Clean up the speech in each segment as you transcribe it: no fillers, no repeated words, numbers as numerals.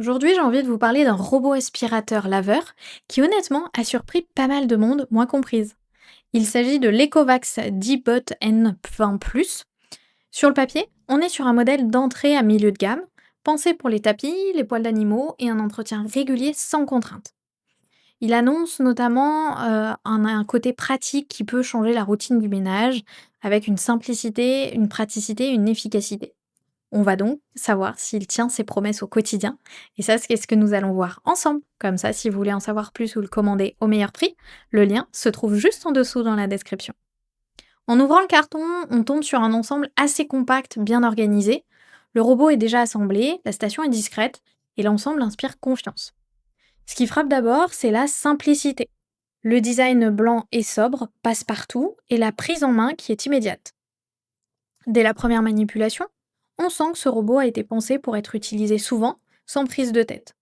Aujourd'hui, j'ai envie de vous parler d'un robot aspirateur laveur qui honnêtement a surpris pas mal de monde, moi comprise. Il s'agit de l'Ecovacs D-Bot N20+. Sur le papier, on est sur un modèle d'entrée à milieu de gamme, pensé pour les tapis, les poils d'animaux et un entretien régulier sans contrainte. Il annonce notamment un côté pratique qui peut changer la routine du ménage avec une simplicité, une praticité, une efficacité. On va donc savoir s'il tient ses promesses au quotidien. Et ça, c'est ce que nous allons voir ensemble. Comme ça, si vous voulez en savoir plus ou le commander au meilleur prix, le lien se trouve juste en dessous dans la description. En ouvrant le carton, on tombe sur un ensemble assez compact, bien organisé. Le robot est déjà assemblé, la station est discrète et l'ensemble inspire confiance. Ce qui frappe d'abord, c'est la simplicité. Le design blanc et sobre passe partout et la prise en main qui est immédiate. Dès la première manipulation, on sent que ce robot a été pensé pour être utilisé souvent, sans prise de tête.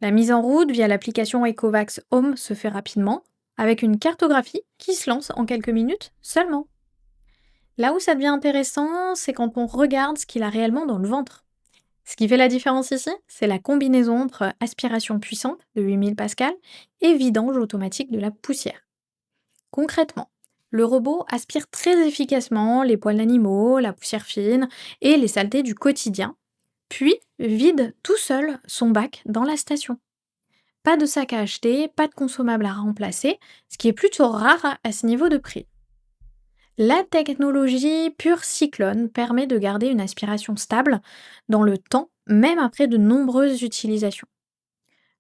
La mise en route via l'application Ecovacs Home se fait rapidement, avec une cartographie qui se lance en quelques minutes seulement. Là où ça devient intéressant, c'est quand on regarde ce qu'il a réellement dans le ventre. Ce qui fait la différence ici, c'est la combinaison entre aspiration puissante de 8000 pascal et vidange automatique de la poussière. Concrètement, le robot aspire très efficacement les poils d'animaux, la poussière fine et les saletés du quotidien, puis vide tout seul son bac dans la station. Pas de sac à acheter, pas de consommable à remplacer, ce qui est plutôt rare à ce niveau de prix. La technologie Pure Cyclone permet de garder une aspiration stable dans le temps, même après de nombreuses utilisations.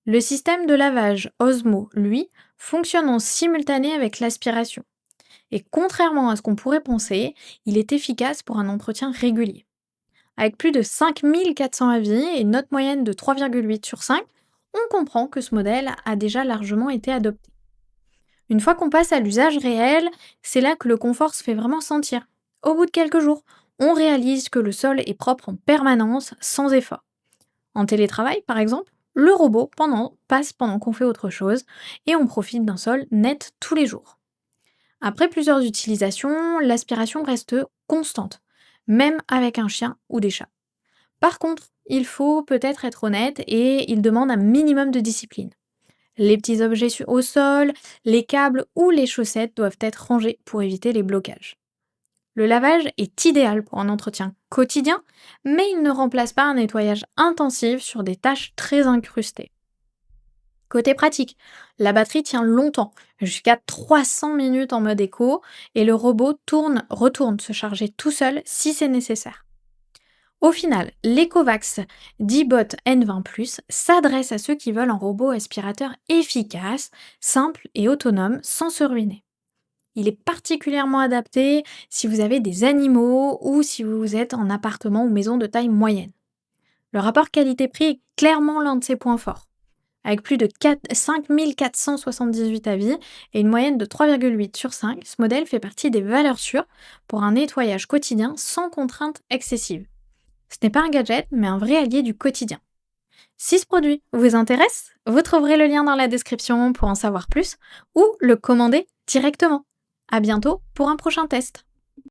Le système de lavage Osmo, lui, fonctionne en simultané avec l'aspiration. Et contrairement à ce qu'on pourrait penser, il est efficace pour un entretien régulier. Avec plus de 5400 avis et une note moyenne de 3,8 sur 5, on comprend que ce modèle a déjà largement été adopté. Une fois qu'on passe à l'usage réel, c'est là que le confort se fait vraiment sentir. Au bout de quelques jours, on réalise que le sol est propre en permanence, sans effort. En télétravail, par exemple, le robot passe pendant qu'on fait autre chose et on profite d'un sol net tous les jours. Après plusieurs utilisations, l'aspiration reste constante, même avec un chien ou des chats. Par contre, il faut peut-être être honnête et il demande un minimum de discipline. Les petits objets au sol, les câbles ou les chaussettes doivent être rangés pour éviter les blocages. Le lavage est idéal pour un entretien quotidien, mais il ne remplace pas un nettoyage intensif sur des tâches très incrustées. Côté pratique, la batterie tient longtemps, jusqu'à 300 minutes en mode éco, et le robot retourne se charger tout seul si c'est nécessaire. Au final, l'Ecovacs D-Bot N20+, s'adresse à ceux qui veulent un robot aspirateur efficace, simple et autonome sans se ruiner. Il est particulièrement adapté si vous avez des animaux ou si vous êtes en appartement ou maison de taille moyenne. Le rapport qualité-prix est clairement l'un de ses points forts. Avec plus de 5478 avis et une moyenne de 3,8 sur 5, ce modèle fait partie des valeurs sûres pour un nettoyage quotidien sans contrainte excessive. Ce n'est pas un gadget, mais un vrai allié du quotidien. Si ce produit vous intéresse, vous trouverez le lien dans la description pour en savoir plus ou le commander directement. À bientôt pour un prochain test.